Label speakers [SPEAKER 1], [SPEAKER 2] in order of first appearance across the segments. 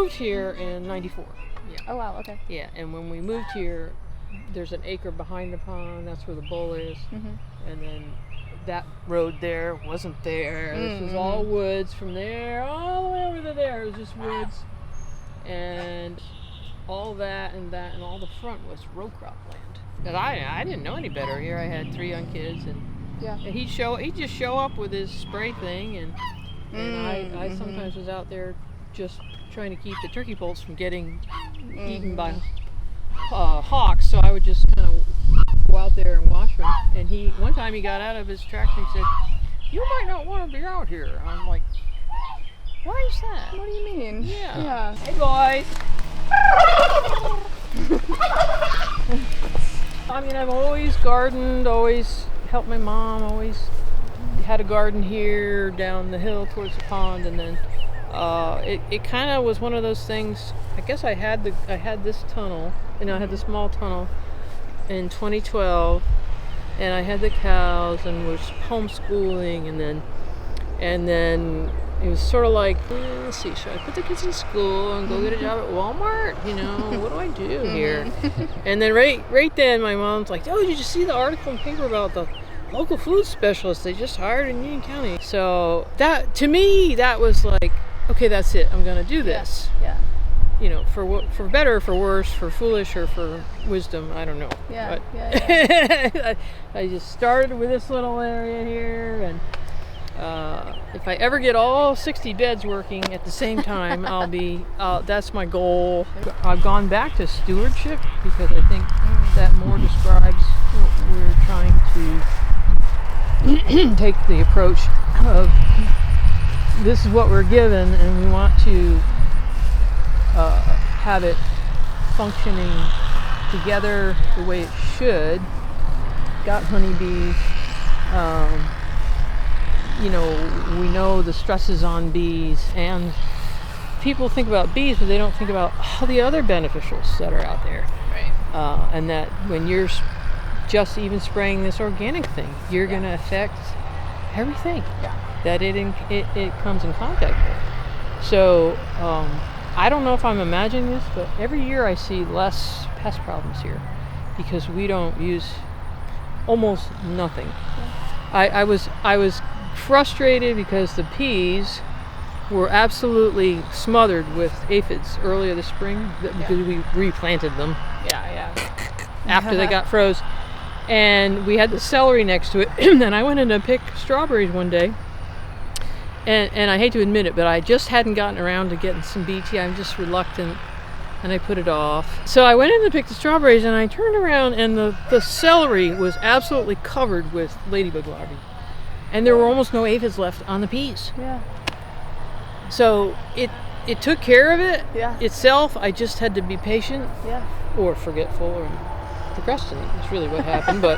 [SPEAKER 1] moved here in '94. Yeah.
[SPEAKER 2] Oh wow, okay.
[SPEAKER 1] Yeah, and when we moved here, there's an acre behind the pond. That's where the bull is. And then that road there wasn't there. This was all woods from there all the way over to there. It was just woods, and all that and all the front was row crop land. And I didn't know any better here. I had 3 young kids, and he'd just show up with his spray thing, and I sometimes was out there just trying to keep the turkey poults from getting eaten by hawks. So I would just kind of go out there and watch them. And one time he got out of his tractor and he said, "You might not want to be out here." I'm like, "Why is that?"
[SPEAKER 2] What do you mean?
[SPEAKER 1] Yeah. Hey boys. I mean, I've always gardened, always helped my mom, always had a garden here down the hill towards the pond, and then it kind of was one of those things. I guess I had this tunnel, I had the small tunnel in 2012, and I had the cows and was homeschooling, and then it was sort of like, let's see, should I put the kids in school and go get a job at Walmart? What do I do here? And then right then my mom's like, "Oh, did you see the article in the paper about the local food specialist they just hired in Union County?" So that, to me, that was like, okay, that's it. I'm gonna do this.
[SPEAKER 2] Yeah.
[SPEAKER 1] For better, or for worse, for foolish or for wisdom, I don't know.
[SPEAKER 2] Yeah.
[SPEAKER 1] But I just started with this little area here, and if I ever get all 60 beds working at the same time, that's my goal. I've gone back to stewardship because I think that more describes what we're trying to take the approach of, this is what we're given and we want to have it functioning together the way it should. Got honeybees. We know the stresses on bees, and people think about bees, but they don't think about all the other beneficials that are out there.
[SPEAKER 2] Right.
[SPEAKER 1] And that when you're just even spraying this organic thing, you're going to affect everything that it comes in contact with. So I don't know if I'm imagining this, but every year I see less pest problems here because we don't use almost nothing. I was frustrated because the peas were absolutely smothered with aphids earlier this spring because we replanted them. After they got froze, and we had the celery next to it. And I went in to pick strawberries one day, and I hate to admit it, but I just hadn't gotten around to getting some BT. I'm just reluctant, and I put it off. So I went in to pick the strawberries, and I turned around, and the celery was absolutely covered with ladybug larvae. And there were almost no aphids left on the peas.
[SPEAKER 2] Yeah.
[SPEAKER 1] So it took care of it itself. I just had to be patient, or forgetful, or procrastinate. That's really what happened. But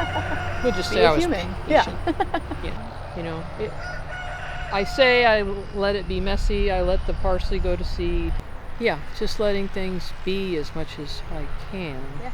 [SPEAKER 1] we'll just say I was patient. I say I let it be messy. I let the parsley go to seed. Yeah, just letting things be as much as I can.
[SPEAKER 2] Yeah.